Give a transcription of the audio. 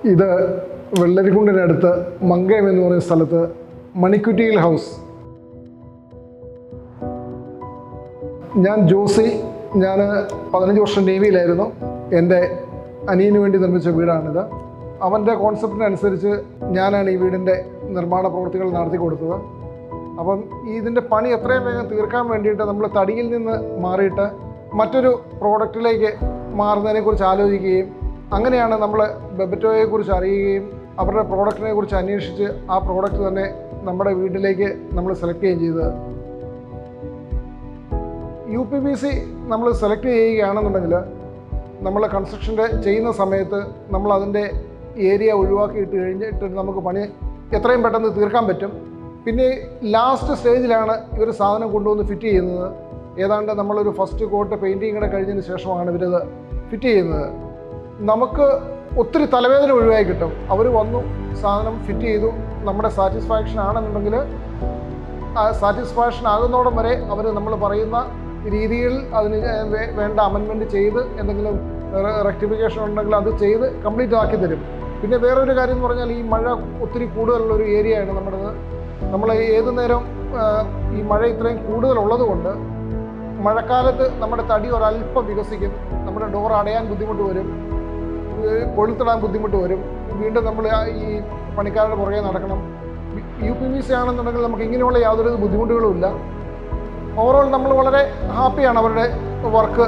ഇത് വെള്ളരിക്കുണ്ടിനടുത്ത് മങ്കയം എന്ന് പറയുന്ന സ്ഥലത്ത് മണിക്കുറ്റിയിൽ ഹൗസ്. ഞാൻ ജോസി. ഞാൻ 15 വർഷം നേവിയിലായിരുന്നു. എൻ്റെ അനിയന് വേണ്ടി നിർമ്മിച്ച വീടാണിത്. അവൻ്റെ കോൺസെപ്റ്റിനനുസരിച്ച് ഞാനാണ് ഈ വീടിൻ്റെ നിർമ്മാണ പ്രവൃത്തികൾ നടത്തി കൊടുത്തത്. അപ്പം ഇതിൻ്റെ പണി എത്രയും വേഗം തീർക്കാൻ വേണ്ടിയിട്ട് നമ്മൾ തടിയിൽ നിന്ന് മാറിയിട്ട് മറ്റൊരു പ്രോഡക്റ്റിലേക്ക് മാറുന്നതിനെക്കുറിച്ച് ആലോചിക്കുകയും അങ്ങനെയാണ് നമ്മൾ ബെബറ്റോയെക്കുറിച്ച് അറിയുകയും അവരുടെ പ്രോഡക്റ്റിനെ കുറിച്ച് അന്വേഷിച്ച് ആ പ്രോഡക്റ്റ് തന്നെ നമ്മുടെ വീട്ടിലേക്ക് നമ്മൾ സെലക്ട് ചെയ്യുകയും ചെയ്തത്. UPVC നമ്മൾ സെലക്ട് ചെയ്യുകയാണെന്നുണ്ടെങ്കിൽ നമ്മൾ കൺസ്ട്രക്ഷൻ്റെ ചെയ്യുന്ന സമയത്ത് നമ്മൾ അതിൻ്റെ ഏരിയ ഒഴിവാക്കിയിട്ട് കഴിഞ്ഞിട്ട് നമുക്ക് പണി എത്രയും പെട്ടെന്ന് തീർക്കാൻ പറ്റും. പിന്നെ ലാസ്റ്റ് സ്റ്റേജിലാണ് ഇവർ സാധനം കൊണ്ടുവന്ന് ഫിറ്റ് ചെയ്യുന്നത്. ഏതാണ്ട് നമ്മളൊരു ഫസ്റ്റ് കോട്ട് പെയിൻറ്റിങ് കൂടെ കഴിഞ്ഞതിന് ശേഷമാണ് ഇവരത് ഫിറ്റ് ചെയ്യുന്നത്. നമുക്ക് ഒത്തിരി തലവേദന ഒഴിവായി കിട്ടും. അവർ വന്നു, സാധനം ഫിറ്റ് ചെയ്തു, നമ്മുടെ സാറ്റിസ്ഫാക്ഷൻ ആണെന്നുണ്ടെങ്കിൽ സാറ്റിസ്ഫാക്ഷൻ ആകുന്നോടം വരെ അവർ നമ്മൾ പറയുന്ന രീതിയിൽ അതിന് വേണ്ട അമെൻമെൻറ്റ് ചെയ്ത് എന്തെങ്കിലും റെക്ടിഫിക്കേഷൻ ഉണ്ടെങ്കിൽ അത് ചെയ്ത് കംപ്ലീറ്റ് ആക്കി തരും. പിന്നെ വേറൊരു കാര്യം എന്ന് പറഞ്ഞാൽ ഈ മഴ ഒത്തിരി കൂടുതലുള്ളൊരു ഏരിയയാണ് നമ്മുടേത്. നമ്മൾ ഏതു നേരം ഈ മഴ ഇത്രയും കൂടുതലുള്ളത് കൊണ്ട് മഴക്കാലത്ത് നമ്മുടെ തടി ഒരല്പം വികസിക്കും. നമ്മുടെ ഡോർ അടയാൻ ബുദ്ധിമുട്ട് വരും, കൊളുത്തിടാൻ ബുദ്ധിമുട്ട് വരും. വീണ്ടും നമ്മൾ ഈ പണിക്കാരുടെ പുറകെ നടക്കണം. UPVC ആണെന്നുണ്ടെങ്കിൽ നമുക്ക് ഇങ്ങനെയുള്ള യാതൊരു ബുദ്ധിമുട്ടുകളും ഇല്ല. ഓവറോൾ നമ്മൾ വളരെ ഹാപ്പിയാണ് അവരുടെ വർക്ക്